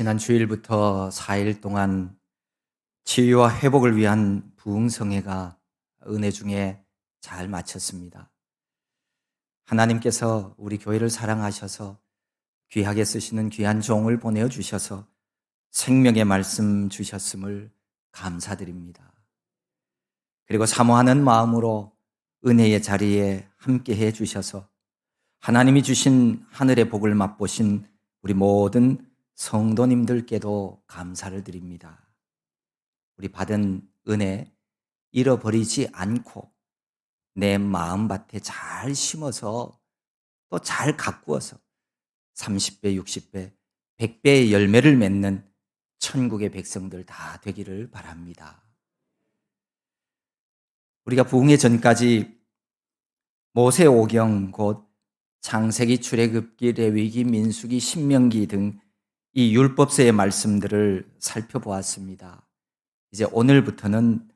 지난 주일부터 4일 동안 치유와 회복을 위한 부흥성회가 은혜 중에 잘 마쳤습니다. 하나님께서 우리 교회를 사랑하셔서 귀하게 쓰시는 귀한 종을 보내어 주셔서 생명의 말씀 주셨음을 감사드립니다. 그리고 사모하는 마음으로 은혜의 자리에 함께 해 주셔서 하나님이 주신 하늘의 복을 맛보신 우리 모든 성도님들께도 감사를 드립니다. 우리 받은 은혜 잃어버리지 않고 내 마음밭에 잘 심어서 또 잘 가꾸어서 30배, 60배, 100배의 열매를 맺는 천국의 백성들 다 되기를 바랍니다. 우리가 부흥의 전까지 모세오경 곧 창세기, 출애굽기, 레위기, 민수기, 신명기 등 이 율법서의 말씀들을 살펴보았습니다. 이제 오늘부터는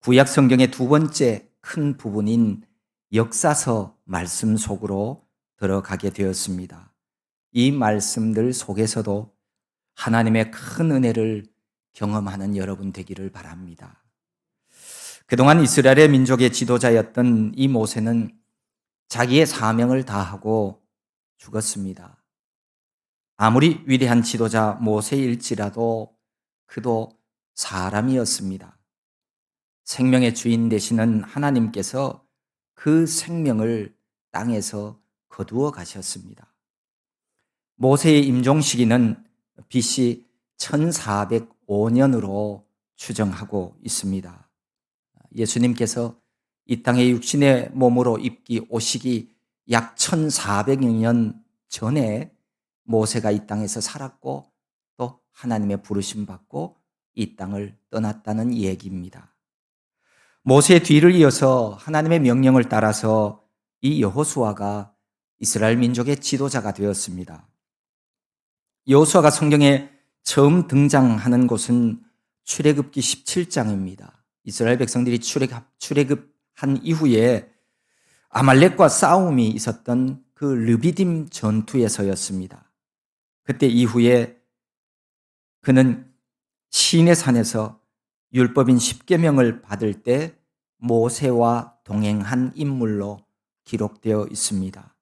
구약 성경의 두 번째 큰 부분인 역사서 말씀 속으로 들어가게 되었습니다. 이 말씀들 속에서도 하나님의 큰 은혜를 경험하는 여러분 되기를 바랍니다. 그동안 이스라엘의 민족의 지도자였던 이 모세는 자기의 사명을 다하고 죽었습니다. 아무리 위대한 지도자 모세일지라도 그도 사람이었습니다. 생명의 주인 되시는 하나님께서 그 생명을 땅에서 거두어 가셨습니다. 모세의 임종 시기는 BC 1405년으로 추정하고 있습니다. 예수님께서 이 땅에 육신의 몸으로 오시기 약 1400년 전에 모세가 이 땅에서 살았고 또 하나님의 부르심 받고 이 땅을 떠났다는 얘기입니다. 모세의 뒤를 이어서 하나님의 명령을 따라서 이 여호수아가 이스라엘 민족의 지도자가 되었습니다. 여호수아가 성경에 처음 등장하는 곳은 출애굽기 17장입니다. 이스라엘 백성들이 출애굽한 이후에 아말렉과 싸움이 있었던 그 르비딤 전투에서였습니다. 그때 이후에 그는 시내산에서 율법인 십계명을 받을 때 모세와 동행한 인물로 기록되어 있습니다.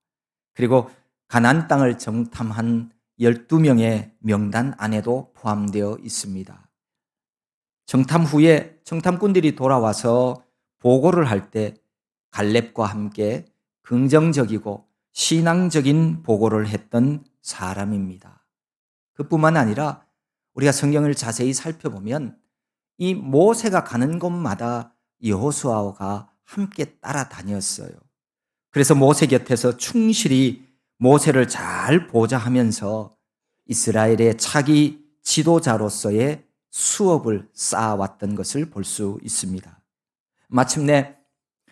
그리고 가나안 땅을 정탐한 12명의 명단 안에도 포함되어 있습니다. 정탐 후에 정탐꾼들이 돌아와서 보고를 할 때 갈렙과 함께 긍정적이고 신앙적인 보고를 했던 사람입니다. 그뿐만 아니라 우리가 성경을 자세히 살펴보면 이 모세가 가는 곳마다 여호수아가 함께 따라다녔어요. 그래서 모세 곁에서 충실히 모세를 잘 보좌하면서 이스라엘의 차기 지도자로서의 수업을 쌓아왔던 것을 볼 수 있습니다. 마침내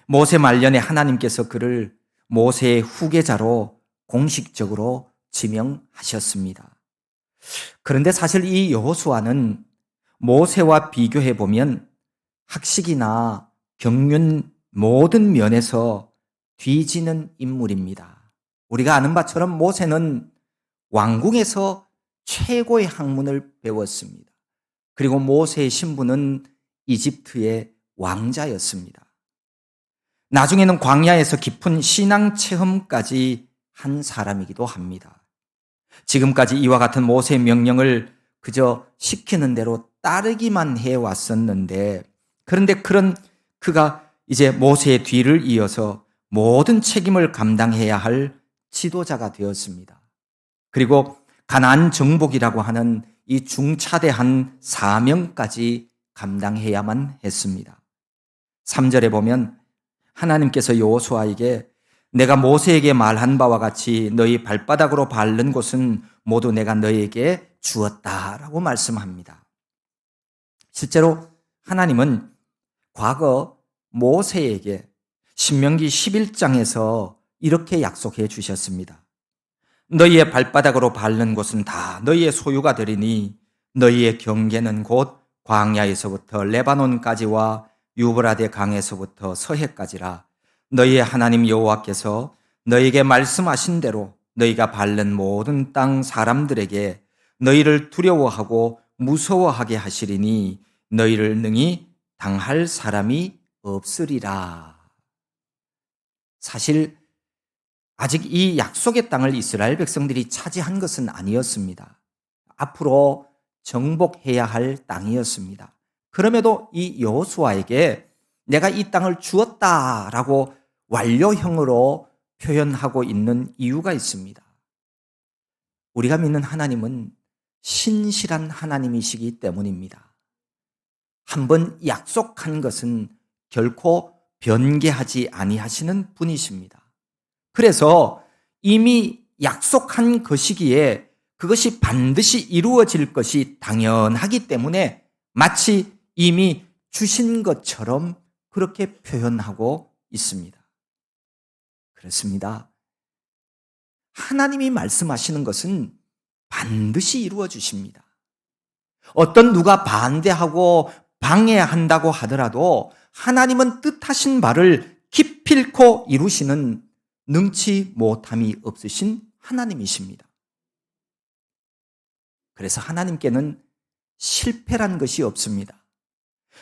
모세 말년에 하나님께서 그를 모세의 후계자로 공식적으로 지명하셨습니다. 그런데 사실 이 여호수아는 모세와 비교해 보면 학식이나 경륜 모든 면에서 뒤지는 인물입니다. 우리가 아는 바처럼 모세는 왕궁에서 최고의 학문을 배웠습니다. 그리고 모세의 신분은 이집트의 왕자였습니다. 나중에는 광야에서 깊은 신앙 체험까지 한 사람이기도 합니다. 지금까지 이와 같은 모세의 명령을 그저 시키는 대로 따르기만 해왔었는데, 그런데 그가 이제 모세의 뒤를 이어서 모든 책임을 감당해야 할 지도자가 되었습니다. 그리고 가나안 정복이라고 하는 이 중차대한 사명까지 감당해야만 했습니다. 3절에 보면 하나님께서 여호수아에게 내가 모세에게 말한 바와 같이 너희 발바닥으로 밟는 곳은 모두 내가 너희에게 주었다라고 말씀합니다. 실제로 하나님은 과거 모세에게 신명기 11장에서 이렇게 약속해 주셨습니다. 너희의 발바닥으로 밟는 곳은 다 너희의 소유가 되리니 너희의 경계는 곧 광야에서부터 레바논까지와 유브라데 강에서부터 서해까지라. 너희의 하나님 여호와께서 너희에게 말씀하신 대로 너희가 밟는 모든 땅 사람들에게 너희를 두려워하고 무서워하게 하시리니 너희를 능히 당할 사람이 없으리라. 사실 아직 이 약속의 땅을 이스라엘 백성들이 차지한 것은 아니었습니다. 앞으로 정복해야 할 땅이었습니다. 그럼에도 이 여호수아에게 내가 이 땅을 주었다라고 완료형으로 표현하고 있는 이유가 있습니다. 우리가 믿는 하나님은 신실한 하나님이시기 때문입니다. 한번 약속한 것은 결코 변개하지 아니하시는 분이십니다. 그래서 이미 약속한 것이기에 그것이 반드시 이루어질 것이 당연하기 때문에 마치 이미 주신 것처럼 그렇게 표현하고 있습니다. 그렇습니다. 하나님이 말씀하시는 것은 반드시 이루어 주십니다. 어떤 누가 반대하고 방해한다고 하더라도 하나님은 뜻하신 바를 기필코 이루시는 능치 못함이 없으신 하나님이십니다. 그래서 하나님께는 실패란 것이 없습니다.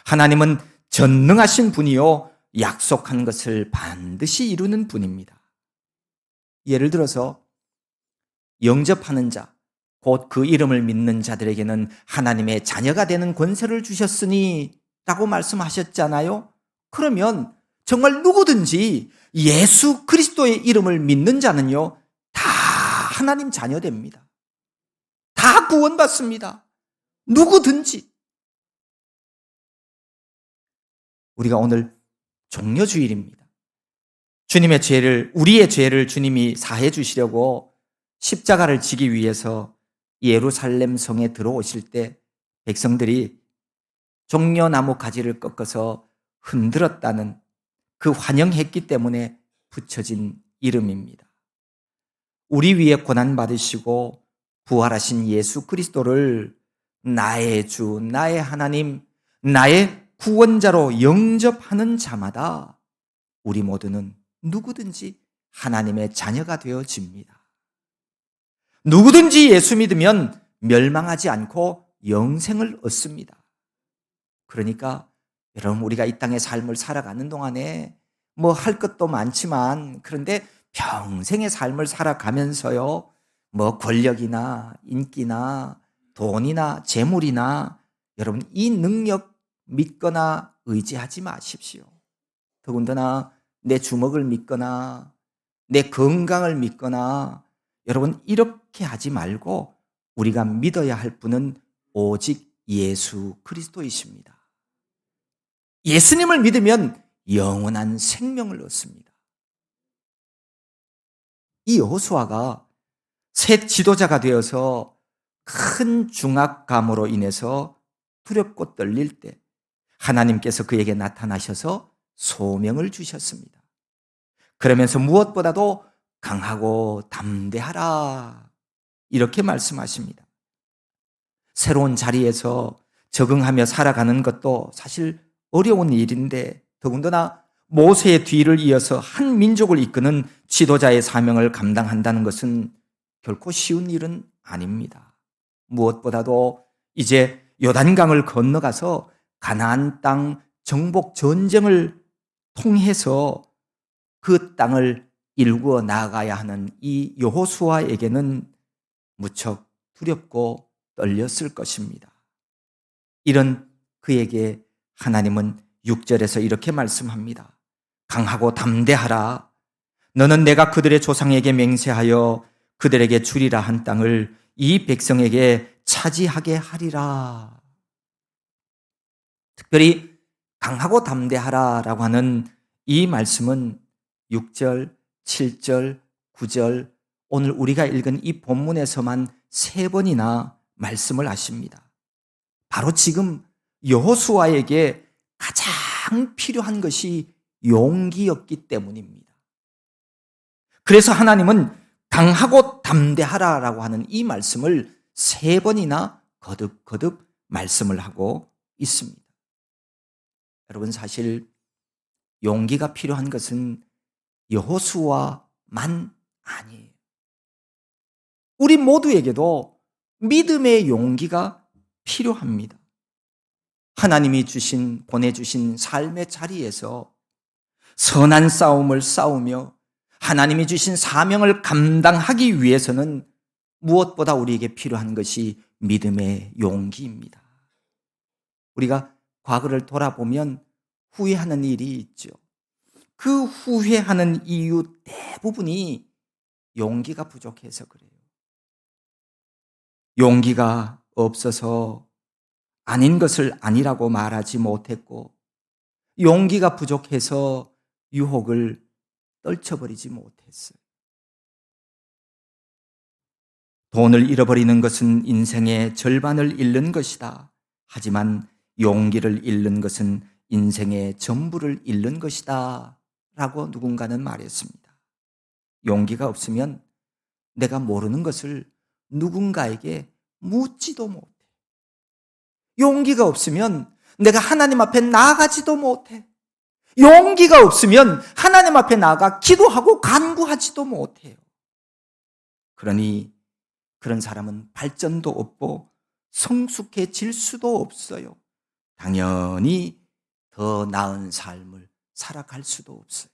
하나님은 전능하신 분이요 약속한 것을 반드시 이루는 분입니다. 예를 들어서 영접하는 자, 곧 그 이름을 믿는 자들에게는 하나님의 자녀가 되는 권세를 주셨으니 라고 말씀하셨잖아요. 그러면 정말 누구든지 예수 그리스도의 이름을 믿는 자는요 다 하나님 자녀 됩니다. 다 구원받습니다. 누구든지. 우리가 오늘 종려주일입니다. 주님의 죄를, 우리의 죄를 주님이 사해 주시려고 십자가를 지기 위해서 예루살렘 성에 들어오실 때 백성들이 종려나무 가지를 꺾어서 흔들었다는 그 환영했기 때문에 붙여진 이름입니다. 우리 위에 고난받으시고 부활하신 예수 그리스도를 나의 주, 나의 하나님, 나의 구원자로 영접하는 자마다 우리 모두는 누구든지 하나님의 자녀가 되어집니다. 누구든지 예수 믿으면 멸망하지 않고 영생을 얻습니다. 그러니까 여러분, 우리가 이 땅의 삶을 살아가는 동안에 뭐 할 것도 많지만, 그런데 평생의 삶을 살아가면서요 뭐 권력이나 인기나 돈이나 재물이나 여러분 이 능력 믿거나 의지하지 마십시오. 더군다나 내 주먹을 믿거나 내 건강을 믿거나 여러분 이렇게 하지 말고 우리가 믿어야 할 분은 오직 예수 그리스도이십니다. 예수님을 믿으면 영원한 생명을 얻습니다. 이 여호수아가 새 지도자가 되어서 큰 중압감으로 인해서 두렵고 떨릴 때 하나님께서 그에게 나타나셔서 소명을 주셨습니다. 그러면서 무엇보다도 강하고 담대하라 이렇게 말씀하십니다. 새로운 자리에서 적응하며 살아가는 것도 사실 어려운 일인데 더군다나 모세의 뒤를 이어서 한 민족을 이끄는 지도자의 사명을 감당한다는 것은 결코 쉬운 일은 아닙니다. 무엇보다도 이제 요단강을 건너가서 가나안 땅 정복 전쟁을 통해서 그 땅을 일구어 나아가야 하는 이 여호수아에게는 무척 두렵고 떨렸을 것입니다. 이런 그에게 하나님은 6절에서 이렇게 말씀합니다. 강하고 담대하라. 너는 내가 그들의 조상에게 맹세하여 그들에게 주리라 한 땅을 이 백성에게 차지하게 하리라. 특별히 강하고 담대하라라고 하는 이 말씀은 6절, 7절, 9절 오늘 우리가 읽은 이 본문에서만 3번이나 말씀을 하십니다. 바로 지금 여호수아에게 가장 필요한 것이 용기였기 때문입니다. 그래서 하나님은 강하고 담대하라라고 하는 이 말씀을 3번이나 거듭거듭 말씀을 하고 있습니다. 여러분, 사실 용기가 필요한 것은 여호수아만 아니에요. 우리 모두에게도 믿음의 용기가 필요합니다. 하나님이 보내주신 삶의 자리에서 선한 싸움을 싸우며 하나님이 주신 사명을 감당하기 위해서는 무엇보다 우리에게 필요한 것이 믿음의 용기입니다. 우리가 과거를 돌아보면 후회하는 일이 있죠. 그 후회하는 이유 대부분이 용기가 부족해서 그래요. 용기가 없어서 아닌 것을 아니라고 말하지 못했고, 용기가 부족해서 유혹을 떨쳐버리지 못했어요. 돈을 잃어버리는 것은 인생의 절반을 잃는 것이다. 하지만 용기를 잃는 것은 인생의 전부를 잃는 것이다. 라고 누군가는 말했습니다. 용기가 없으면 내가 모르는 것을 누군가에게 묻지도 못해. 용기가 없으면 내가 하나님 앞에 나아가지도 못해. 용기가 없으면 하나님 앞에 나아가 기도하고 간구하지도 못해요. 그러니 그런 사람은 발전도 없고 성숙해질 수도 없어요. 당연히 더 나은 삶을 살아갈 수도 없어요.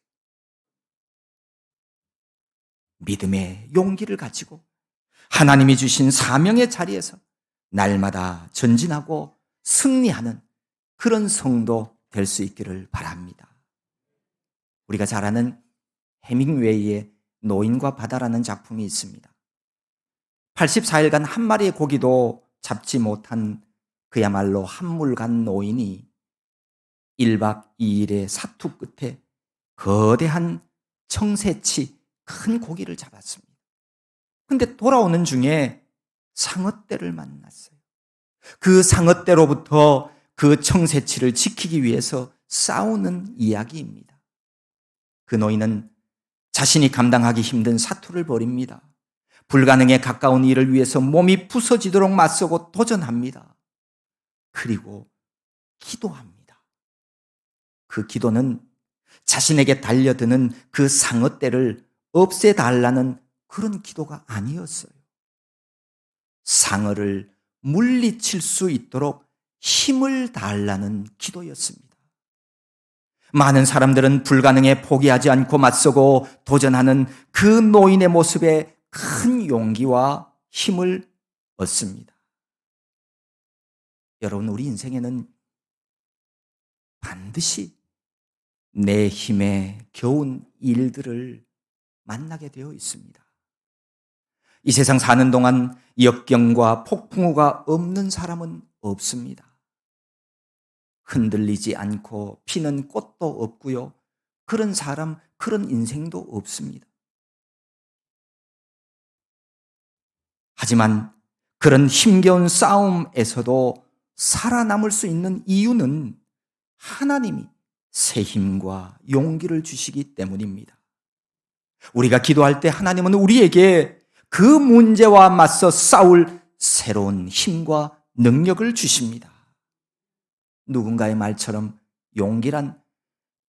믿음의 용기를 가지고 하나님이 주신 사명의 자리에서 날마다 전진하고 승리하는 그런 성도 될 수 있기를 바랍니다. 우리가 잘 아는 해밍웨이의 노인과 바다라는 작품이 있습니다. 84일간 한 마리의 고기도 잡지 못한 그야말로 한물간 노인이 1박 2일의 사투 끝에 거대한 청새치 큰 고기를 잡았습니다. 그런데 돌아오는 중에 상어떼를 만났어요. 그 상어떼로부터 그 청새치를 지키기 위해서 싸우는 이야기입니다. 그 노인은 자신이 감당하기 힘든 사투를 벌입니다. 불가능에 가까운 일을 위해서 몸이 부서지도록 맞서고 도전합니다. 그리고 기도합니다. 그 기도는 자신에게 달려드는 그 상어떼를 없애달라는 그런 기도가 아니었어요. 상어를 물리칠 수 있도록 힘을 달라는 기도였습니다. 많은 사람들은 불가능에 포기하지 않고 맞서고 도전하는 그 노인의 모습에 큰 용기와 힘을 얻습니다. 여러분, 우리 인생에는 반드시 내 힘에 겨운 일들을 만나게 되어 있습니다. 이 세상 사는 동안 역경과 폭풍우가 없는 사람은 없습니다. 흔들리지 않고 피는 꽃도 없고요. 그런 사람, 그런 인생도 없습니다. 하지만 그런 힘겨운 싸움에서도 살아남을 수 있는 이유는 하나님이 새 힘과 용기를 주시기 때문입니다. 우리가 기도할 때 하나님은 우리에게 그 문제와 맞서 싸울 새로운 힘과 능력을 주십니다. 누군가의 말처럼 용기란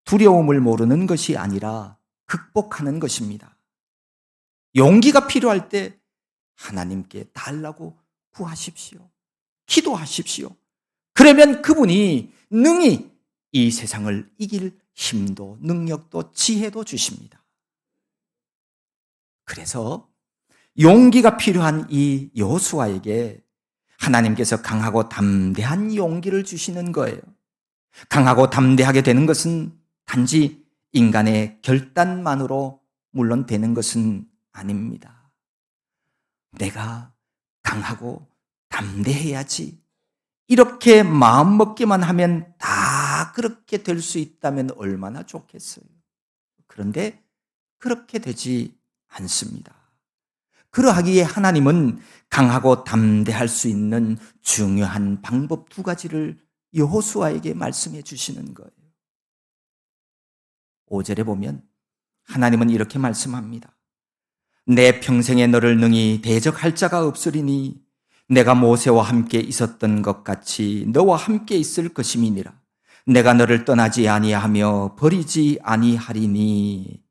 두려움을 모르는 것이 아니라 극복하는 것입니다. 용기가 필요할 때 하나님께 달라고 구하십시오. 기도하십시오. 그러면 그분이 능히 이 세상을 이길 힘도 능력도 지혜도 주십니다. 그래서 용기가 필요한 이 여호수아에게 하나님께서 강하고 담대한 용기를 주시는 거예요. 강하고 담대하게 되는 것은 단지 인간의 결단만으로 물론 되는 것은 아닙니다. 내가 강하고 담대해야지. 이렇게 마음먹기만 하면 다 그렇게 될 수 있다면 얼마나 좋겠어요. 그런데 그렇게 되지 않습니다. 그러하기에 하나님은 강하고 담대할 수 있는 중요한 방법 2가지를 여호수아에게 말씀해 주시는 거예요. 5절에 보면 하나님은 이렇게 말씀합니다. 내 평생에 너를 능히 대적할 자가 없으리니 내가 모세와 함께 있었던 것 같이 너와 함께 있을 것임이니라. 내가 너를 떠나지 아니하며 버리지 아니하리니.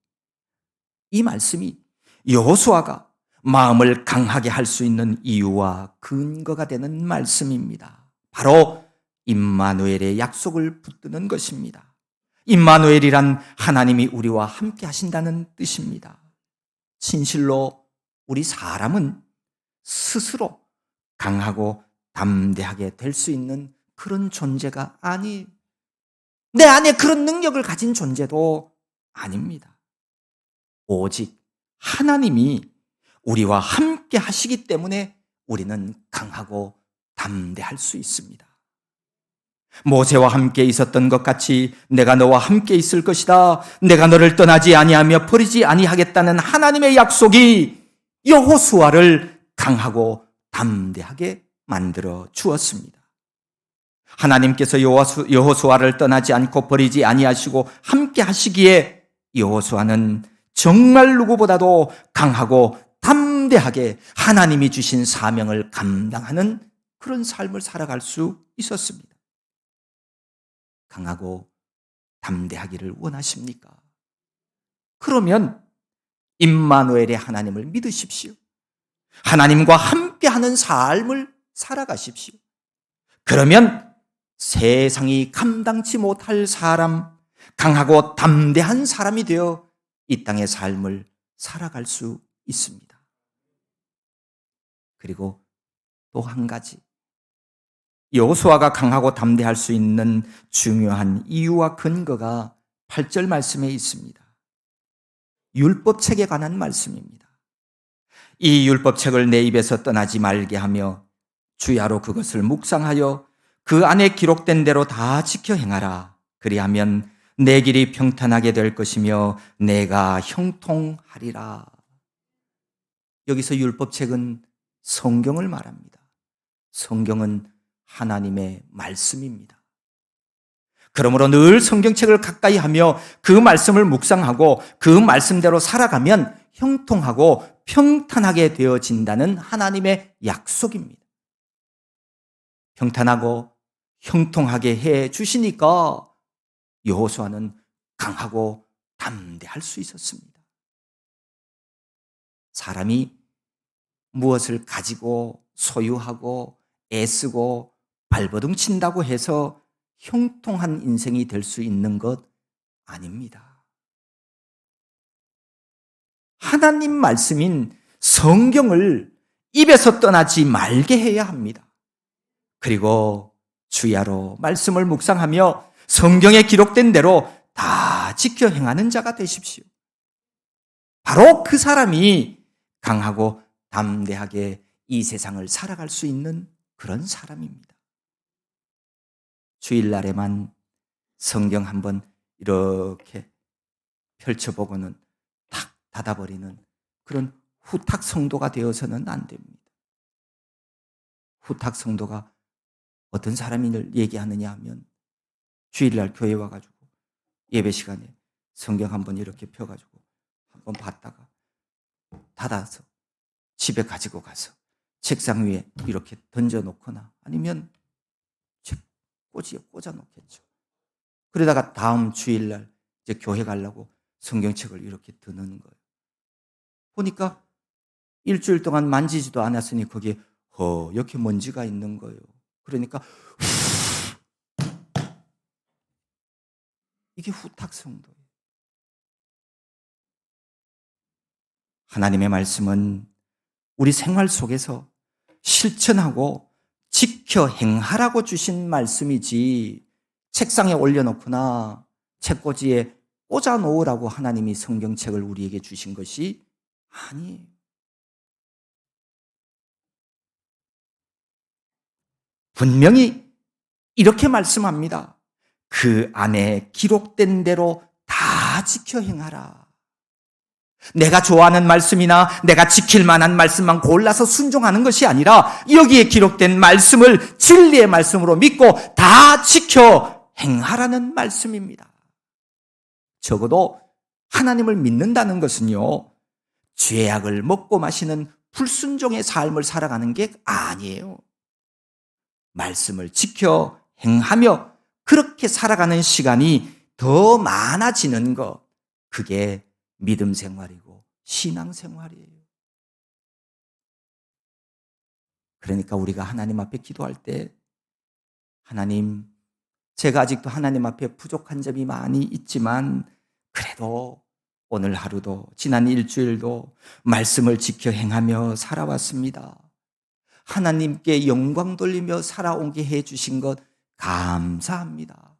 이 말씀이 여호수아가 마음을 강하게 할 수 있는 이유와 근거가 되는 말씀입니다. 바로 임마누엘의 약속을 붙드는 것입니다. 임마누엘이란 하나님이 우리와 함께 하신다는 뜻입니다. 진실로 우리 사람은 스스로 강하고 담대하게 될 수 있는 그런 존재가 아니, 내 안에 그런 능력을 가진 존재도 아닙니다. 오직 하나님이 우리와 함께 하시기 때문에 우리는 강하고 담대할 수 있습니다. 모세와 함께 있었던 것 같이 내가 너와 함께 있을 것이다. 내가 너를 떠나지 아니하며 버리지 아니하겠다는 하나님의 약속이 여호수아를 강하고 담대하게 만들어 주었습니다. 하나님께서 여호수아를 떠나지 않고 버리지 아니하시고 함께 하시기에 여호수아는 정말 누구보다도 강하고 담대하게 하나님이 주신 사명을 감당하는 그런 삶을 살아갈 수 있었습니다. 강하고 담대하기를 원하십니까? 그러면 임마누엘의 하나님을 믿으십시오. 하나님과 함께하는 삶을 살아가십시오. 그러면 세상이 감당치 못할 사람, 강하고 담대한 사람이 되어 이 땅의 삶을 살아갈 수 있습니다. 그리고 또 한 가지, 여호수아가 강하고 담대할 수 있는 중요한 이유와 근거가 8절 말씀에 있습니다. 율법책에 관한 말씀입니다. 이 율법책을 내 입에서 떠나지 말게 하며 주야로 그것을 묵상하여 그 안에 기록된 대로 다 지켜 행하라. 그리하면 내 길이 평탄하게 될 것이며 내가 형통하리라. 여기서 율법책은 성경을 말합니다. 성경은 하나님의 말씀입니다. 그러므로 늘 성경책을 가까이 하며 그 말씀을 묵상하고 그 말씀대로 살아가면 형통하고 평탄하게 되어진다는 하나님의 약속입니다. 평탄하고 형통하게 해 주시니까 여호수아는 강하고 담대할 수 있었습니다. 사람이 무엇을 가지고 소유하고 애쓰고 발버둥 친다고 해서 형통한 인생이 될 수 있는 것 아닙니다. 하나님 말씀인 성경을 입에서 떠나지 말게 해야 합니다. 그리고 주야로 말씀을 묵상하며 성경에 기록된 대로 다 지켜 행하는 자가 되십시오. 바로 그 사람이 강하고 담대하게 이 세상을 살아갈 수 있는 그런 사람입니다. 주일날에만 성경 한번 이렇게 펼쳐보고는 탁 닫아버리는 그런 후탁 성도가 되어서는 안 됩니다. 후탁 성도가 어떤 사람을 얘기하느냐 하면 주일날 교회 와가지고 예배 시간에 성경 한번 이렇게 펴가지고 한번 봤다가 닫아서 집에 가지고 가서 책상 위에 이렇게 던져놓거나 아니면 책꽂이에 꽂아놓겠죠. 그러다가 다음 주일날 이제 교회 가려고 성경책을 이렇게 드는 거예요. 보니까 일주일 동안 만지지도 않았으니 거기에 이렇게 먼지가 있는 거예요. 그러니까 이게 후탁 성도예요. 하나님의 말씀은 우리 생활 속에서 실천하고 지켜 행하라고 주신 말씀이지 책상에 올려놓거나 책꽂이에 꽂아놓으라고 하나님이 성경책을 우리에게 주신 것이 아니에요. 분명히 이렇게 말씀합니다. 그 안에 기록된 대로 다 지켜 행하라. 내가 좋아하는 말씀이나 내가 지킬 만한 말씀만 골라서 순종하는 것이 아니라 여기에 기록된 말씀을 진리의 말씀으로 믿고 다 지켜 행하라는 말씀입니다. 적어도 하나님을 믿는다는 것은요, 죄악을 먹고 마시는 불순종의 삶을 살아가는 게 아니에요. 말씀을 지켜 행하며 그렇게 살아가는 시간이 더 많아지는 것, 그게 믿음 생활이고 신앙 생활이에요. 그러니까 우리가 하나님 앞에 기도할 때 하나님, 제가 아직도 하나님 앞에 부족한 점이 많이 있지만 그래도 오늘 하루도 지난 일주일도 말씀을 지켜 행하며 살아왔습니다. 하나님께 영광 돌리며 살아오게 해주신 것 감사합니다.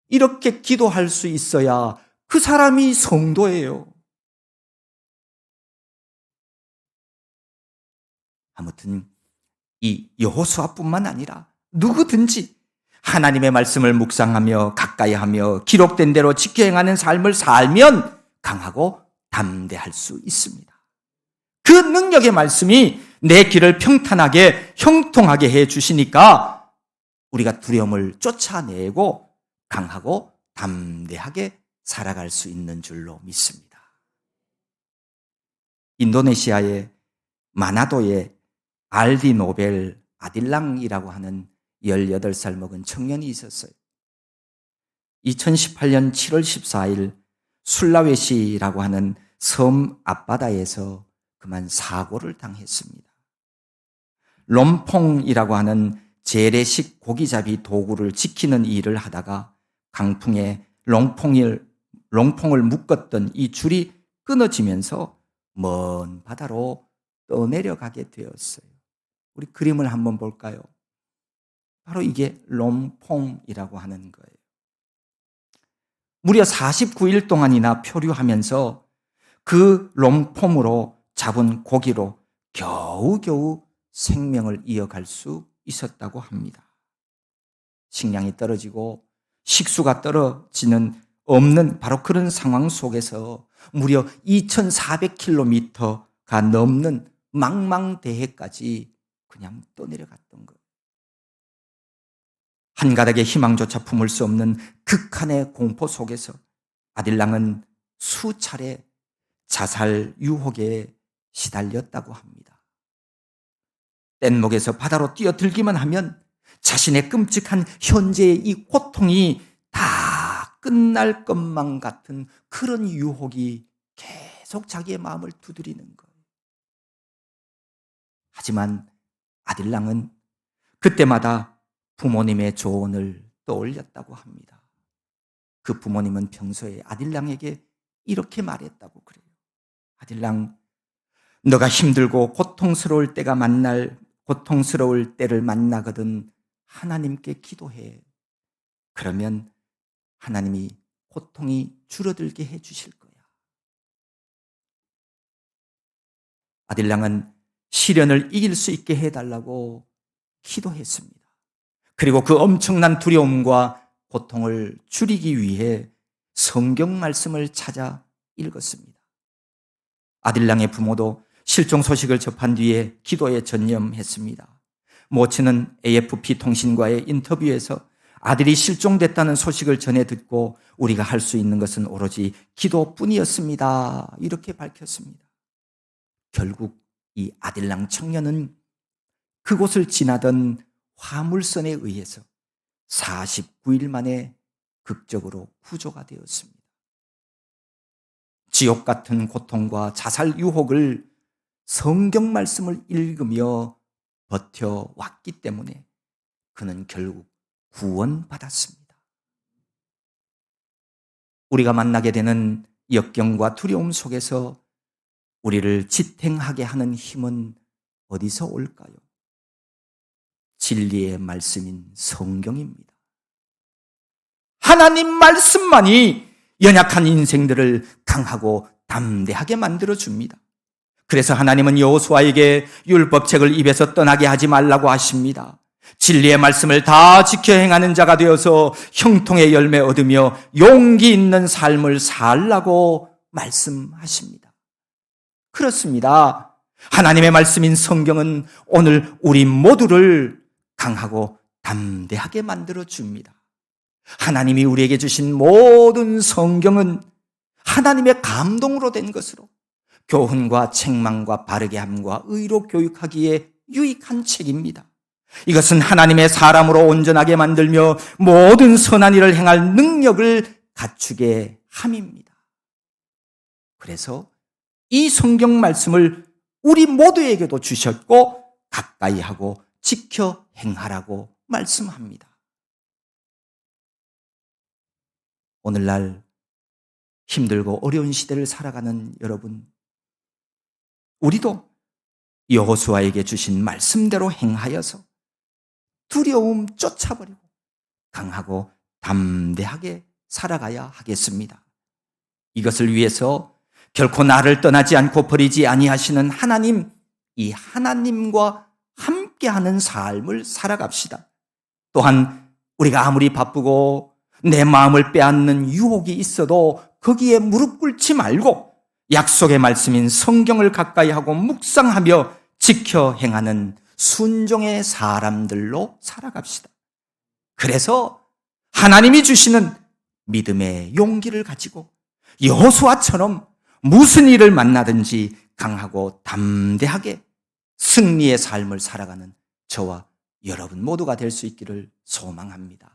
이렇게 기도할 수 있어야 그 사람이 성도예요. 아무튼 이 여호수아뿐만 아니라 누구든지 하나님의 말씀을 묵상하며 가까이 하며 기록된 대로 지켜 행하는 삶을 살면 강하고 담대할 수 있습니다. 그 능력의 말씀이 내 길을 평탄하게 형통하게 해 주시니까 우리가 두려움을 쫓아내고 강하고 담대하게 살아갈 수 있는 줄로 믿습니다. 인도네시아의 마나도의 알디 노벨 아딜랑이라고 하는 18살 먹은 청년이 있었어요. 2018년 7월 14일 술라웨시라고 하는 섬 앞바다에서 그만 사고를 당했습니다. 롬퐁이라고 하는 재래식 고기잡이 도구를 지키는 일을 하다가 강풍에 롱퐁을 묶었던 이 줄이 끊어지면서 먼 바다로 떠내려가게 되었어요. 우리 그림을 한번 볼까요? 바로 이게 롬퐁이라고 하는 거예요. 무려 49일 동안이나 표류하면서 그 롬퐁으로 잡은 고기로 겨우겨우 생명을 이어갈 수 있었다고 합니다. 식량이 떨어지고 식수가 떨어지는 없는 바로 그런 상황 속에서 무려 2,400km가 넘는 망망대해까지 그냥 떠내려갔던 거예요. 한 가닥의 희망조차 품을 수 없는 극한의 공포 속에서 아딜랑은 수차례 자살 유혹에 시달렸다고 합니다. 뗏목에서 바다로 뛰어들기만 하면 자신의 끔찍한 현재의 이 고통이 다 끝날 것만 같은 그런 유혹이 계속 자기의 마음을 두드리는 거예요. 하지만 아딜랑은 그때마다 부모님의 조언을 떠올렸다고 합니다. 그 부모님은 평소에 아딜랑에게 이렇게 말했다고 그래요. 아딜랑, 너가 힘들고 고통스러울 때를 만나거든 하나님께 기도해. 그러면 하나님이 고통이 줄어들게 해 주실 거야. 아딜랑은 시련을 이길 수 있게 해달라고 기도했습니다. 그리고 그 엄청난 두려움과 고통을 줄이기 위해 성경 말씀을 찾아 읽었습니다. 아딜랑의 부모도 실종 소식을 접한 뒤에 기도에 전념했습니다. 모친은 AFP 통신과의 인터뷰에서 아들이 실종됐다는 소식을 전해 듣고 우리가 할 수 있는 것은 오로지 기도뿐이었습니다. 이렇게 밝혔습니다. 결국 이 아딜랑 청년은 그곳을 지나던 화물선에 의해서 49일 만에 극적으로 구조가 되었습니다. 지옥 같은 고통과 자살 유혹을 성경 말씀을 읽으며 버텨왔기 때문에 그는 결국 구원받았습니다. 우리가 만나게 되는 역경과 두려움 속에서 우리를 지탱하게 하는 힘은 어디서 올까요? 진리의 말씀인 성경입니다. 하나님 말씀만이 연약한 인생들을 강하고 담대하게 만들어줍니다. 그래서 하나님은 여호수아에게 율법책을 입에서 떠나게 하지 말라고 하십니다. 진리의 말씀을 다 지켜 행하는 자가 되어서 형통의 열매 얻으며 용기 있는 삶을 살라고 말씀하십니다. 그렇습니다. 하나님의 말씀인 성경은 오늘 우리 모두를 강하고 담대하게 만들어줍니다. 하나님이 우리에게 주신 모든 성경은 하나님의 감동으로 된 것으로 교훈과 책망과 바르게 함과 의로 교육하기에 유익한 책입니다. 이것은 하나님의 사람으로 온전하게 만들며 모든 선한 일을 행할 능력을 갖추게 함입니다. 그래서 이 성경 말씀을 우리 모두에게도 주셨고 가까이 하고 지켜 행하라고 말씀합니다. 오늘날 힘들고 어려운 시대를 살아가는 여러분, 우리도 여호수아에게 주신 말씀대로 행하여서 두려움 쫓아버리고 강하고 담대하게 살아가야 하겠습니다. 이것을 위해서 결코 나를 떠나지 않고 버리지 아니하시는 하나님, 이 하나님과 함께하는 삶을 살아갑시다. 또한 우리가 아무리 바쁘고 내 마음을 빼앗는 유혹이 있어도 거기에 무릎 꿇지 말고 약속의 말씀인 성경을 가까이 하고 묵상하며 지켜 행하는 순종의 사람들로 살아갑시다. 그래서 하나님이 주시는 믿음의 용기를 가지고 여호수아처럼 무슨 일을 만나든지 강하고 담대하게 승리의 삶을 살아가는 저와 여러분 모두가 될 수 있기를 소망합니다.